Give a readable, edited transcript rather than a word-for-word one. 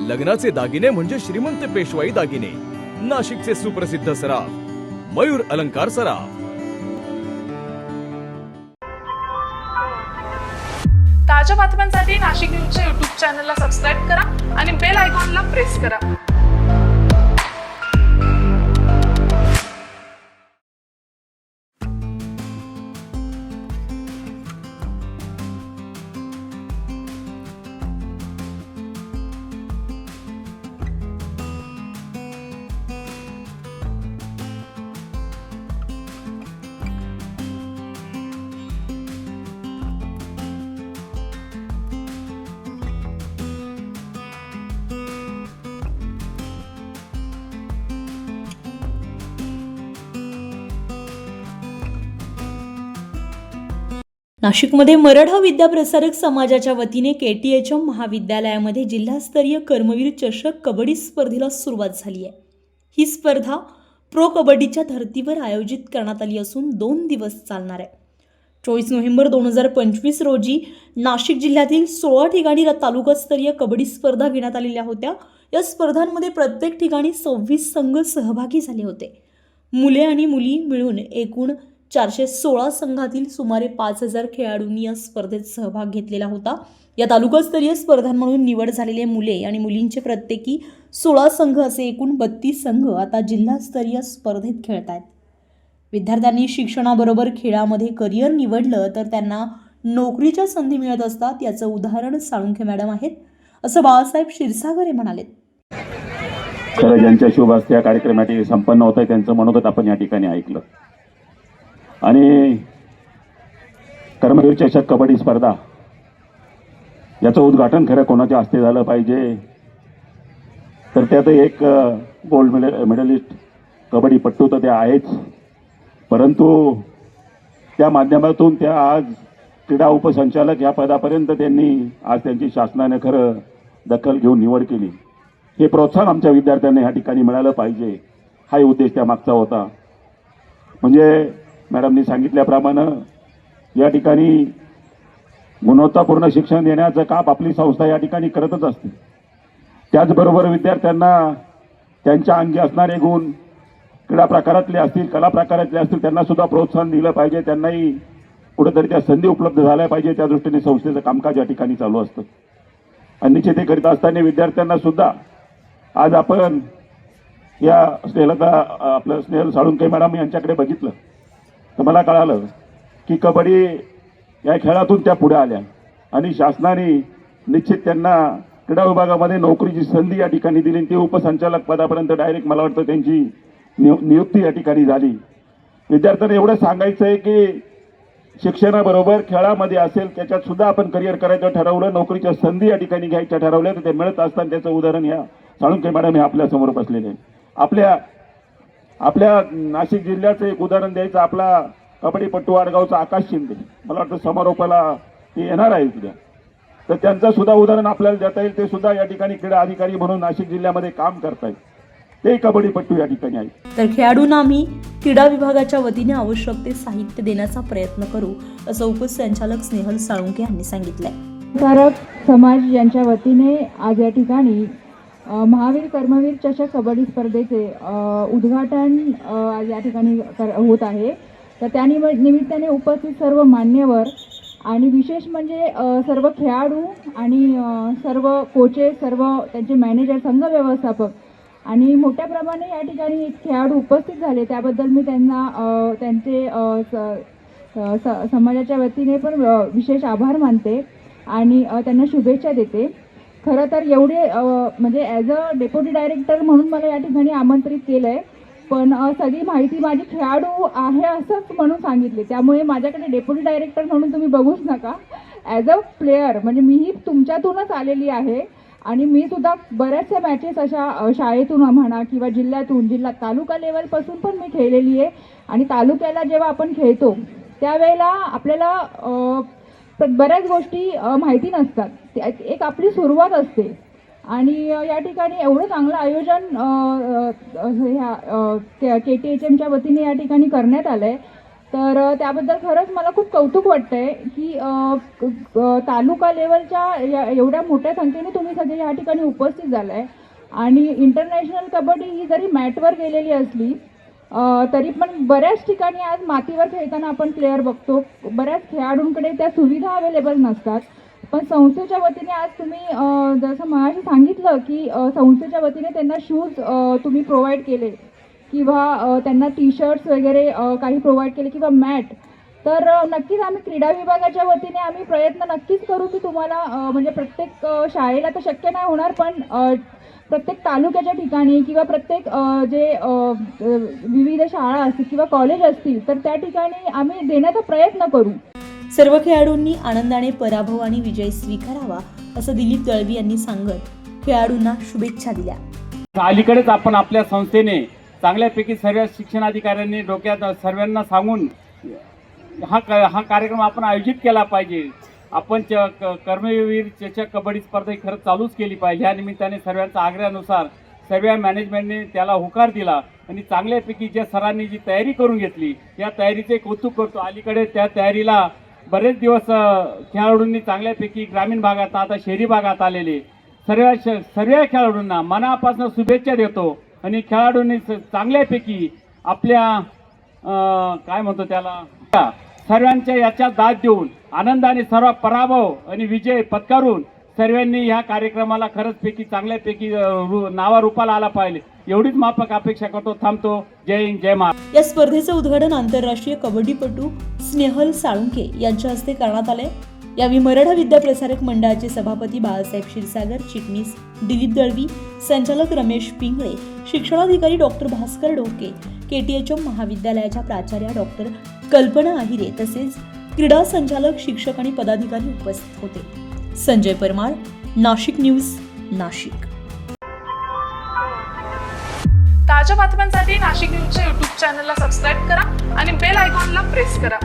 लग्नाचे दागिने म्हणजे श्रीमंत पेशवाई दागिने, नाशिकचे सुप्रसिद्ध सराफ मयूर अलंकार सराफ। ताज्या बातम्यांसाठी नाशिक न्यूजच्या YouTube चॅनलला सबस्क्राईब करा आणि बेल आयकॉनला प्रेस करा। नाशिकमध्ये मराठा विद्याप्रसारक समाजाच्या वतीने KTHM महाविद्यालयामध्ये जिल्हास्तरीय कर्मवीर चषक कबड्डी स्पर्धेला सुरुवात झाली आहे। ही स्पर्धा प्रो कबड्डीच्या धर्तीवर आयोजित करण्यात आली असून 2 दिवस चालणार आहे। 24 नोव्हेंबर 2025 रोजी नाशिक जिल्ह्यातील 16 ठिकाणी तालुकास्तरीय कबड्डी स्पर्धा घेण्यात आलेल्या होत्या। या स्पर्धांमध्ये प्रत्येक ठिकाणी 26 संघ सहभागी झाले होते। मुले आणि मुली मिळून एकूण 416 संघातील सुमारे 5000 खेळाडूंनी या स्पर्धेत सहभाग घेतलेला होता। या तालुकास्तरीय स्पर्धांमधून निवड झालेले मुले आणि मुलींचे प्रत्येकी 16 संघ असे एकूण 32 संघ आता जिल्हास्तरीय स्पर्धेत खेळत आहेत। विद्यार्थ्यांनी शिक्षणाबरोबर खेळामध्ये करिअर निवडलं तर त्यांना नोकरीच्या संधी मिळत असतात। याचं उदाहरण साळुंखे मॅडम आहेत, असं बाळासाहेब क्षीरसागर म्हणाले। खरं ज्यांच्या शुभ हस्ते या कार्यक्रमासाठी संपन्न होत आहे त्यांचं मनोगत आपण या ठिकाणी ऐकलं। आणि कर्मवीर चषक कबड्डी स्पर्धा याचं उद्घाटन खरं कोणाच्या हस्ते झालं पाहिजे तर त्यात एक गोल्ड मेडलिस्ट कबड्डीपटू तर ते आहेच, परंतु त्या माध्यमातून त्या आज क्रीडा उपसंचालक या पदापर्यंत त्यांनी आज त्यांची शासनाने खरं दखल घेऊन निवड केली। हे प्रोत्साहन आमच्या विद्यार्थ्यांना या ठिकाणी मिळालं पाहिजे, हाही उद्देश त्या मागचा होता। म्हणजे मॅडमनी सांगितल्याप्रमाणे या ठिकाणी गुणवत्तापूर्ण शिक्षण देण्याचं काम आपली संस्था या ठिकाणी करतच असते। त्याचबरोबर विद्यार्थ्यांना त्यांच्या अंगी असणारे गुण क्रीडा प्रकारातले असतील, कला प्रकारातले असतील, त्यांना सुद्धा प्रोत्साहन दिलं पाहिजे, त्यांनाही कुठेतरी त्या संधी उपलब्ध झाल्या पाहिजे। त्या दृष्टीने संस्थेचं कामकाज या ठिकाणी चालू असतं। आणि निश्चित हे करीत असताना विद्यार्थ्यांना सुद्धा आज आपण या आपलं स्नेहल साळुंखे मॅडम यांच्याकडे बघितलं तर मला कळालं की कबड्डी या खेळातून त्या पुढे आल्या आणि शासनाने निश्चित त्यांना क्रीडा विभागामध्ये नोकरीची संधी या ठिकाणी दिली। ती उपसंचालक पदापर्यंत डायरेक्ट मला वाटतं त्यांची नियुक्ती या ठिकाणी झाली। विद्यार्थ्यांना एवढं सांगायचं आहे की शिक्षणाबरोबर खेळामध्ये असेल त्याच्यात सुद्धा आपण करिअर करायचं ठरवलं, नोकरीच्या संधी या ठिकाणी घ्यायच्या ठरवल्या तर ते मिळत असताना त्याचं उदाहरण या साळुंखे मॅडम हे आपल्यासमोर बसलेले आहे। आपल्या नाशिक जिल्ह्याचं एक उदाहरण द्यायचं, आपला कबड्डीपटू आडगावचा आकाश शिंदे मला वाटतं समारोपाला ते येणार आहे उद्या, तर त्यांचं सुद्धा उदाहरण आपल्याला देता येईल। ते सुद्धा या ठिकाणी क्रीडा अधिकारी म्हणून नाशिक जिल्ह्यामध्ये काम करतायत, ते कबड्डीपटू या ठिकाणी आहेत। तर खेळाडूंना आम्ही क्रीडा विभागाच्या वतीने आवश्यक ते साहित्य देण्याचा प्रयत्न करू, असं उपसंचालक स्नेहल साळुंखे यांनी सांगितलंय। कारक समाज यांच्या वतीने आज या ठिकाणी महावीर कर्मवीर चषक कबड्डी स्पर्धेचे उद्घाटन आज या ठिकाणी होत आहे। तर त्या निमित्ताने उपस्थित सर्व मान्यवर आणि विशेष म्हणजे सर्व खेळाडू आणि सर्व कोचेस, सर्व त्यांचे मॅनेजर, संघ व्यवस्थापक आणि मोठ्या प्रमाणे या ठिकाणी खेळाडू उपस्थित झाले, त्याबद्दल मी त्यांना त्यांचे समाजाच्या वतीने पण विशेष आभार मानते आणि त्यांना शुभेच्छा देते। खरं तर एवढे म्हणजे ॲज अ डेप्युटी डायरेक्टर म्हणून मला या ठिकाणी आमंत्रित केलं आहे, पण सगळी माहिती माझी खेळाडू आहे असंच म्हणून सांगितले, त्यामुळे माझ्याकडे डेप्युटी डायरेक्टर म्हणून तुम्ही बघूच नका। ॲज अ प्लेयर म्हणजे मीही तुमच्यातूनच आलेली आहे आणि मी सुद्धा बऱ्याचशा मॅचेस अशा शाळेतून म्हणा किंवा जिल्ह्यातून, तालुका लेवलपासून पण मी खेळलेली आहे। आणि तालुक्याला जेव्हा आपण खेळतो त्यावेळेला आपल्याला बऱ्याच गोष्टी माहिती नसतात, एक आपली सुरुवात असते आणि या ठिकाणी एवढं चांगलं आयोजन ह्या KTHMच्या वतीने या ठिकाणी करण्यात आलं आहे। तर त्याबद्दल खरंच मला खूप कौतुक वाटतंय की तालुका लेवलच्या एवढ्या मोठ्या संख्येने तुम्ही सगळे या ठिकाणी उपस्थित झालाय आणि इंटरनॅशनल कबड्डी ही जरी मॅटवर गेलेली असली तरी पण बऱ्याच ठिकाणी आज मातीवर खेळताना आपण प्लेयर बघतो. बऱ्याच खेळाडूंकडे त्या सुविधा अवेलेबल नसतात. पण संस्थेच्या वतीने आज तुम्ही जसं मगाशी सांगितलं की संस्थेच्या वतीने त्यांना शूज तुम्ही प्रोव्हाइड केले किंवा त्यांना टी शर्ट्स वगैरे काही प्रोव्हाइड केले किंवा मॅट. तर नक्कीच आम्ही क्रीडा विभागाच्या वतीने आम्ही प्रयत्न नक्कीच करू की तुम्हाला म्हणजे प्रत्येक शाळेला तर शक्य नाही होणार पण प्रत्येक तालुक्याच्या ठिकाणी किंवा प्रत्येक जे विविध शाळा असतील किंवा कॉलेज असतील तर त्या ठिकाणी आम्ही देण्याचा प्रयत्न करू. सर्व खेळाडूंनी आनंदाने पराभव आणि विजय स्वीकारावा असं दिलीप दळवी यांनी सांगत खेळाडूंना शुभेच्छा दिल्या. अलीकडेच आपण आपल्या संस्थेने चांगल्यापैकी सर्व शिक्षणाधिकाऱ्यांनी डोक्यात सर्वांना सांगून हा कार्यक्रम आपण आयोजित केला पाहिजे. आपण कर्मवीर चषक कबड्डी स्पर्धा ही खरंच चालूच केली पाहिजे. या निमित्ताने सर्वांच्या आग्रहानुसार सर्व मॅनेजमेंटने त्याला होकार दिला आणि चांगल्यापैकी ज्या सरांनी जी तयारी करून घेतली या तयारीचे कौतुक करतो. अलीकडे त्या तयारीला बरेच दिवस खेळाडूंनी चांगल्यापैकी ग्रामीण भागात आता शहरी भागात आलेले सर्व खेळाडूंना मनापासून शुभेच्छा देतो आणि खेळाडूंनी चांगल्यापैकी आपल्या काय म्हणतो त्याला सर्वांच्या याच्यात दाद देऊन आनंदाने सर्व पराभव आणि विजय पत्करून सर्वांनी ह्या कार्यक्रमाला खरंच पैकी चांगल्यापैकी नावारूपाला आला पाहिजे एवढीच माफक अपेक्षा करतो. थांबतो. जय हिंद, जय महाराष्ट्र. या स्पर्धेचं उद्घाटन आंतरराष्ट्रीय कबड्डीपटू स्नेहल साळुंके यांच्या हस्ते करण्यात आले. यावेळी मराठा विद्याप्रसारक मंडळाचे सभापती बाळासाहेब क्षीरसागर, चिटणीस दिलीप दळवी, संचालक रमेश पिंगळे, शिक्षणाधिकारी डॉक्टर भास्कर डोके, KTHM महाविद्यालयाच्या प्राचार्या डॉक्टर कल्पना आहिरे तसेच क्रीडा संचालक, शिक्षक आणि पदाधिकारी उपस्थित होते. संजय परमार, नाशिक न्यूज, नाशिक. ताज्या बातम्यांसाठी नाशिक न्यूजच्या YouTube चॅनलला सबस्क्राईब करा आणि बेल आयकॉनला प्रेस करा.